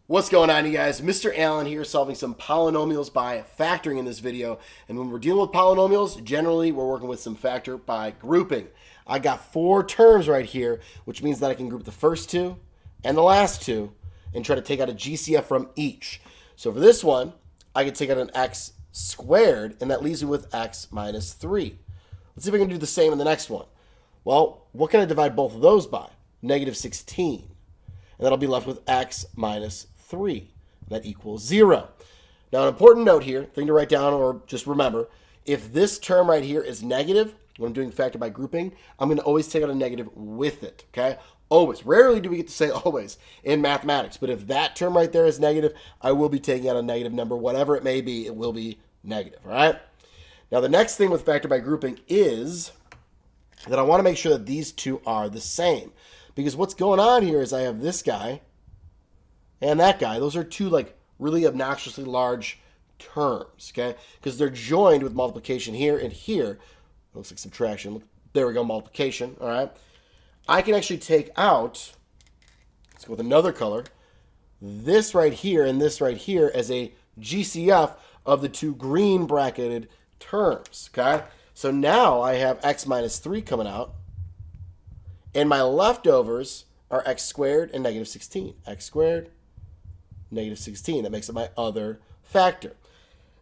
What's going on, you guys? Mr. Allen here, solving some polynomials by factoring in this video. And when we're dealing with polynomials, generally we're working with some factor by grouping. I got four terms right here, which means that I can group the first two and the last two and try to take out a GCF from each. So for this one, I can take out an x squared, and that leaves me with x minus 3. Let's see if I can do the same in the next one. Well, what can I divide both of those by? Negative 16. And then I'll be left with x minus 3. That equals 0. Now, an important note here, thing to write down or just remember, if this term right here is negative, when I'm doing factor by grouping, I'm going to always take out a negative with it, okay? Always. Rarely do we get to say always in mathematics, but if that term right there is negative, I will be taking out a negative number. Whatever it may be, it will be negative, all right? Now, the next thing with factor by grouping is that I want to make sure that these two are the same. Because what's going on here is I have this guy and that guy. Those are two like really obnoxiously large terms, okay? Because they're joined with multiplication here and here. It looks like subtraction. There we go, multiplication, all right? I can actually take out, let's go with another color, this right here and this right here as a GCF of the two green bracketed terms, okay? So now I have x minus 3 coming out. And my leftovers are x squared and negative 16. X squared, negative 16. That makes it my other factor.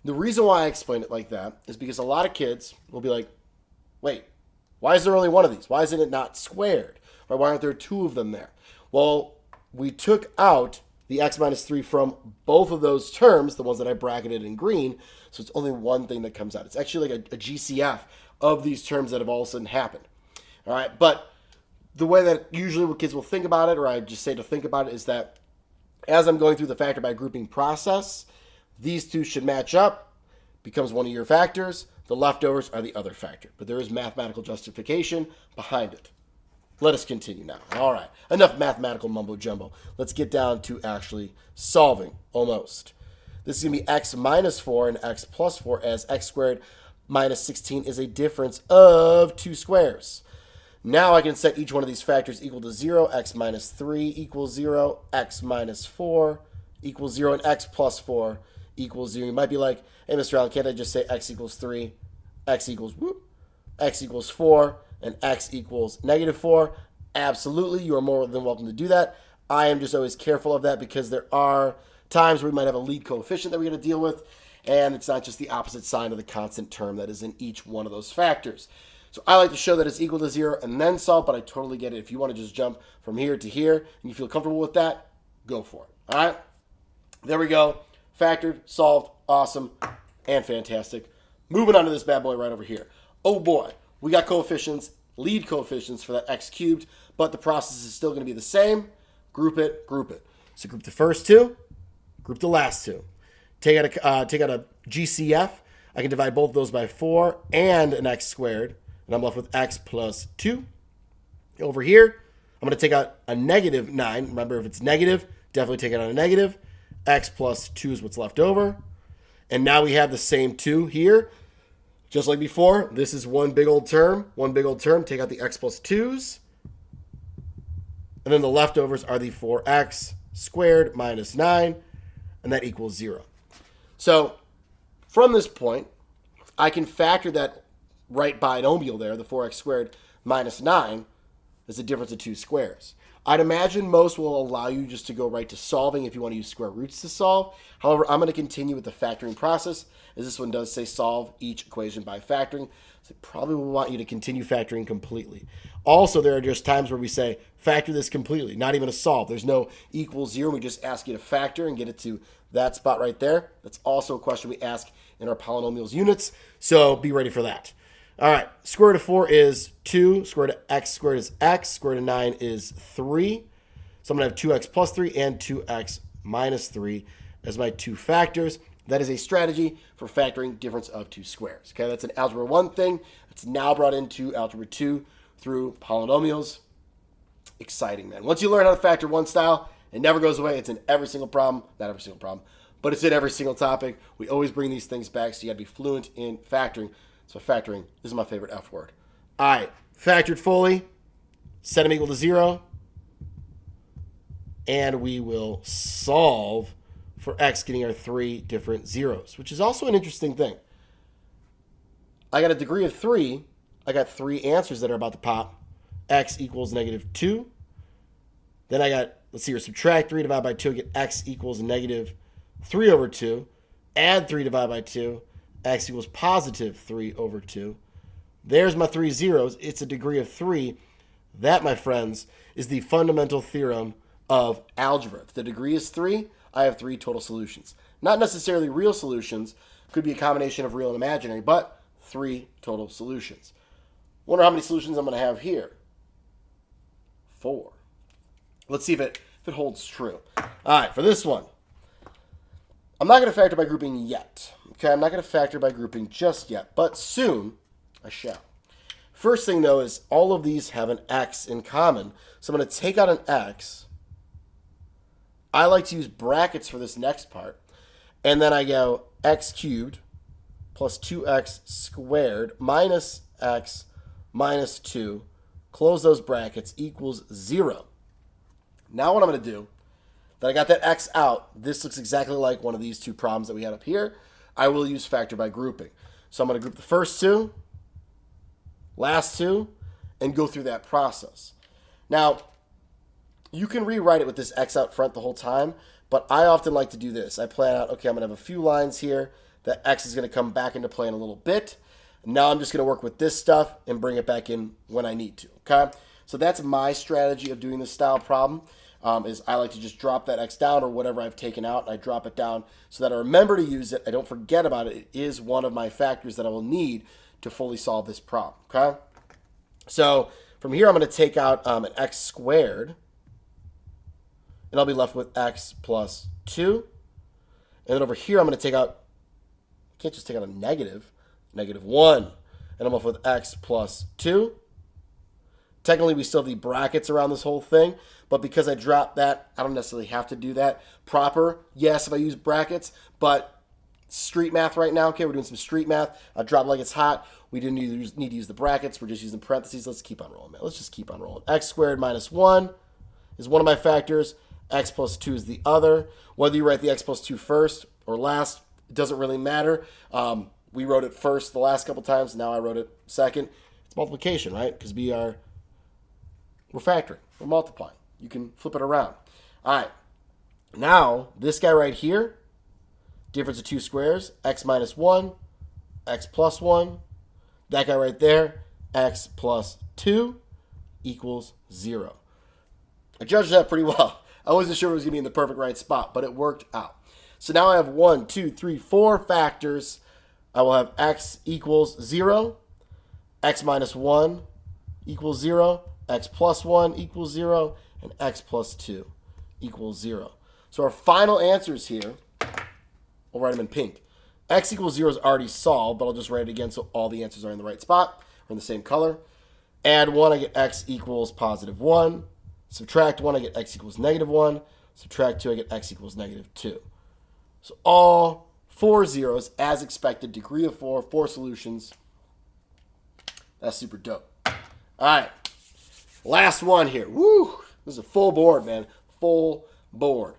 The reason why I explain it like that is because a lot of kids will be like, wait, why is there only one of these? Why isn't it not squared? Or why aren't there two of them there? Well, we took out the x minus 3 from both of those terms, the ones that I bracketed in green, so it's only one thing that comes out. It's actually like a GCF of these terms that have all of a sudden happened. All right, but the way that usually what kids will think about it, or I just say to think about it, is that as I'm going through the factor by grouping process, these two should match up, becomes one of your factors. The leftovers are the other factor. But there is mathematical justification behind it. Let us continue now. All right, enough mathematical mumbo jumbo. Let's get down to actually solving almost. This is going to be x minus 4 and x plus 4, as x squared minus 16 is a difference of two squares. Now I can set each one of these factors equal to 0. X minus 3 equals 0. X minus 4 equals 0. And x plus 4 equals 0. You might be like, hey, Mr. Allen, can't I just say x equals 3, x equals whoop, x equals 4, and x equals negative 4? Absolutely. You are more than welcome to do that. I am just always careful of that because there are times where we might have a lead coefficient that we got to deal with, and it's not just the opposite sign of the constant term that is in each one of those factors. So I like to show that it's equal to 0 and then solve, but I totally get it. If you want to just jump from here to here and you feel comfortable with that, go for it. All right? There we go. Factored, solved, awesome, and fantastic. Moving on to this bad boy right over here. Oh boy, we got coefficients, lead coefficients for that x cubed, but the process is still going to be the same. Group it, group it. So group the first two, group the last two. Take out a GCF. I can divide both of those by 4 and an x squared. And I'm left with x plus 2. Over here, I'm going to take out a negative 9. Remember, if it's negative, definitely take out a negative. X plus 2 is what's left over. And now we have the same 2 here. Just like before, this is one big old term. One big old term. Take out the x plus 2's. And then the leftovers are the 4x squared minus 9. And that equals 0. So from this point, I can factor that right binomial there, the 4x squared minus 9, is the difference of two squares. I'd imagine most will allow you just to go right to solving if you want to use square roots to solve. However, I'm going to continue with the factoring process, as this one does say solve each equation by factoring. So I probably will want you to continue factoring completely. Also, there are just times where we say factor this completely, not even a solve. There's no equals 0. We just ask you to factor and get it to that spot right there. That's also a question we ask in our polynomials units, so be ready for that. All right, square root of 4 is 2. Square root of x squared is x. Square root of 9 is 3. So I'm going to have 2x plus 3 and 2x minus 3 as my two factors. That is a strategy for factoring difference of two squares. Okay, that's an Algebra 1 thing. It's now brought into Algebra 2 through polynomials. Exciting, man. Once you learn how to factor one style, it never goes away. It's in every single problem. Not every single problem, but it's in every single topic. We always bring these things back, so you got to be fluent in factoring. So factoring is my favorite F word. All right, factored fully. Set them equal to 0. and we will solve for x getting our 3 different zeros, which is also an interesting thing. I got a degree of 3. I got 3 answers that are about to pop. X equals -2. Then I got, let's see here, subtract 3 divided by 2, I get x equals -3/2. Add 3 divided by 2, x equals +3/2. There's my 3 zeros. It's a degree of 3. That, my friends, is the fundamental theorem of algebra. If the degree is 3, I have 3 total solutions. Not necessarily real solutions. Could be a combination of real and imaginary, but 3 total solutions. Wonder how many solutions I'm going to have here. 4. Let's see if it holds true. All right, for this one, I'm not going to factor by grouping yet. Okay, I'm not going to factor by grouping just yet, but soon I shall. First thing, though, is all of these have an x in common. So I'm going to take out an x. I like to use brackets for this next part. And then I go x cubed plus 2x squared minus x minus 2. Close those brackets, equals 0. Now what I'm going to do, that I got that x out, this looks exactly like one of these 2 problems that we had up here. I will use factor by grouping. So I'm going to group the first 2, last 2, and go through that process. Now, you can rewrite it with this x out front the whole time, but I often like to do this. I plan out, okay, I'm going to have a few lines here. That x is going to come back into play in a little bit. Now I'm just going to work with this stuff and bring it back in when I need to, okay? So that's my strategy of doing this style problem, is I like to just drop that x down or whatever I've taken out, and I drop it down so that I remember to use it. I don't forget about it. It is one of my factors that I will need to fully solve this problem, okay? So from here, I'm going to take out an x squared, and I'll be left with x plus 2. And then over here, I'm going to take out, I can't just take out a negative, -1. And I'm left with x plus 2. Technically, we still have the brackets around this whole thing, but because I dropped that, I don't necessarily have to do that. Proper, yes, if I use brackets, but street math right now, okay, we're doing some street math. I drop it like it's hot. We didn't need to use the brackets. We're just using parentheses. Let's keep on rolling, man. Let's just keep on rolling. X squared minus 1 is one of my factors. X plus 2 is the other. Whether you write the x plus 2 first or last, it doesn't really matter. We wrote it first the last couple times. Now I wrote it second. It's multiplication, right? Because we're factoring. We're multiplying. You can flip it around. All right. Now, this guy right here, difference of 2 squares, x minus 1, x plus 1. That guy right there, x plus 2 equals 0. I judged that pretty well. I wasn't sure it was going to be in the perfect right spot, but it worked out. So now I have 1, 2, 3, 4 factors. I will have x equals 0, x minus 1 equals 0, x plus 1 equals 0, and x plus 2 equals 0. So our final answers here, we'll write them in pink. X equals 0 is already solved, but I'll just write it again so all the answers are in the right spot, or in the same color. Add 1, I get x equals +1. Subtract 1, I get x equals -1. Subtract 2, I get x equals -2. So all 4 zeros, as expected, degree of 4, 4 solutions. That's super dope. All right, last one here. Woo! This is a full board, man. Full board.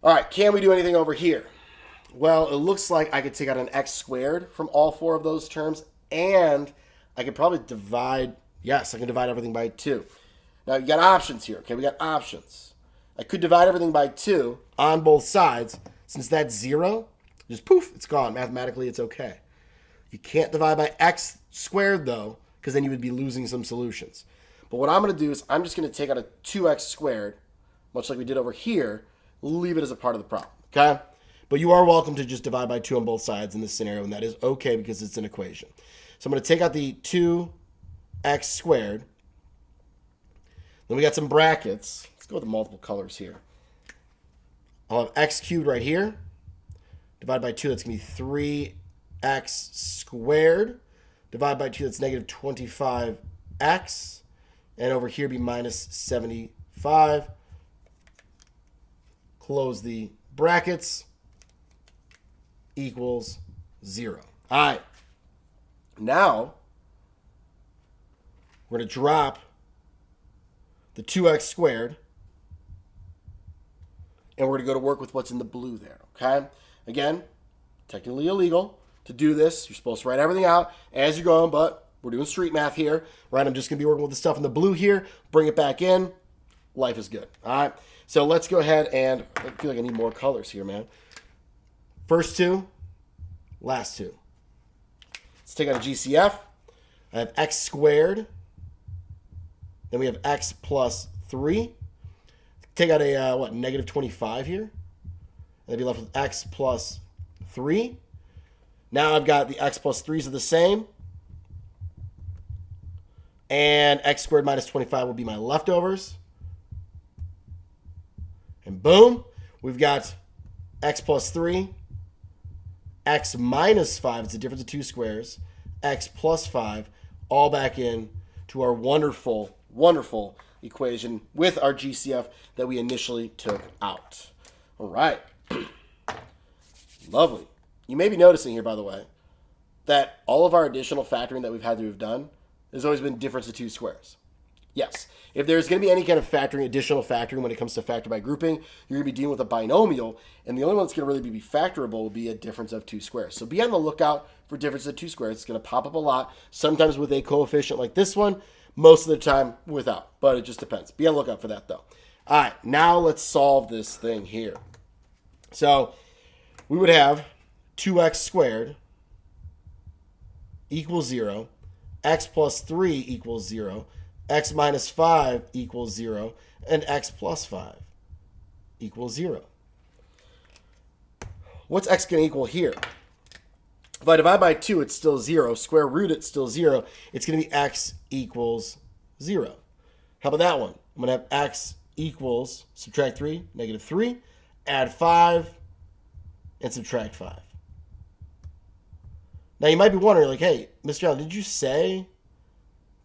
All right, can we do anything over here? Well, it looks like I could take out an x squared from all 4 of those terms, and I could probably divide, yes, I can divide everything by 2. Now, you got options here, okay? We got options. I could divide everything by 2 on both sides. Since that's 0, just poof, it's gone. Mathematically, it's okay. You can't divide by x squared, though, because then you would be losing some solutions. But what I'm going to do is I'm just going to take out a 2x squared, much like we did over here, leave it as a part of the problem, okay? But you are welcome to just divide by 2 on both sides in this scenario, and that is okay because it's an equation. So I'm going to take out the 2x squared. Then we got some brackets. Let's go with the multiple colors here. I'll have x cubed right here. Divided by 2, that's going to be 3x squared. Divided by 2, that's -25x. And over here be -75. Close the brackets. Equals 0. All right. Now, we're going to drop the 2x squared and we're going to go to work with what's in the blue there, okay? Again, technically illegal to do this. You're supposed to write everything out as you're going, but we're doing street math here, right? I'm just going to be working with the stuff in the blue here, bring it back in. Life is good, all right? So let's go ahead and, I feel like I need more colors here, man. First two, last two. Let's take out a GCF. I have x squared. Then we have x plus 3. Take out a, negative 25 here. And then be left with x plus 3. Now I've got the x plus 3s are the same. And x squared minus 25 will be my leftovers. And boom, we've got x plus 3, x minus 5, it's the difference of two squares, x plus 5, all back in to our wonderful, wonderful equation with our GCF that we initially took out. All right. Lovely. You may be noticing here, by the way, that all of our additional factoring that we've had to have done has always been difference of two squares. Yes, if there's going to be any kind of factoring, additional factoring when it comes to factor by grouping, you're going to be dealing with a binomial, and the only one that's going to really be factorable will be a difference of two squares. So be on the lookout for difference of two squares. It's going to pop up a lot, sometimes with a coefficient like this one, most of the time without, but it just depends. Be on the lookout for that, though. All right, now let's solve this thing here. So we would have 2x squared equals 0, x plus 3 equals 0, x minus 5 equals 0, and x plus 5 equals 0. What's x going to equal here? If I divide by 2, it's still 0. Square root it's still 0. It's going to be x equals 0. How about that one? I'm going to have x equals, subtract 3, negative 3, add 5, and subtract 5. Now, you might be wondering, like, hey, Mr. Allen, did you say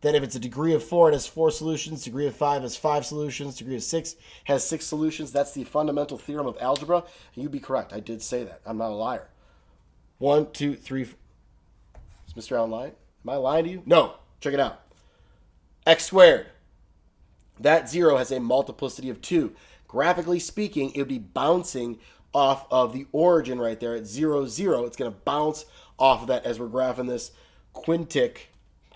that if it's a degree of 4, it has 4 solutions, degree of 5 has 5 solutions, degree of 6 has 6 solutions? That's the fundamental theorem of algebra. And you'd be correct. I did say that. I'm not a liar. 1, 2, 3. Is Mr. Allen lying? Am I lying to you? No. Check it out. X squared. That 0 has a multiplicity of 2. Graphically speaking, it would be bouncing off of the origin right there at 0, 0. It's going to bounce off of that as we're graphing this quintic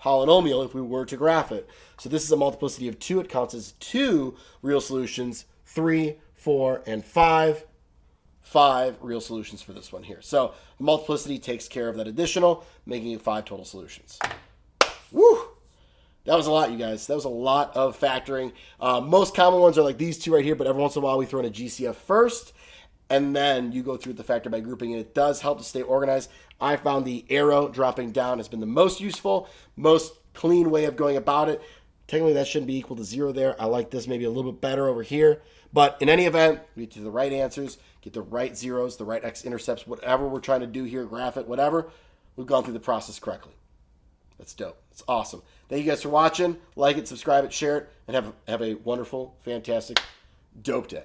polynomial if we were to graph it. So this is a multiplicity of 2. It counts as 2 real solutions, 3, 4, and 5. 5 real solutions for this one here. So multiplicity takes care of that additional, making it 5 total solutions. Woo! That was a lot, you guys. That was a lot of factoring. Most common ones are like these two right here, but every once in a while we throw in a GCF first, and then you go through the factor by grouping, and it does help to stay organized. I found the arrow dropping down has been the most useful, most clean way of going about it. Technically, that shouldn't be equal to 0 there. I like this maybe a little bit better over here. But in any event, we get to the right answers, get the right zeros, the right x-intercepts, whatever we're trying to do here, graph it, whatever. We've gone through the process correctly. That's dope. It's awesome. Thank you guys for watching. Like it, subscribe it, share it, and have a wonderful, fantastic, dope day.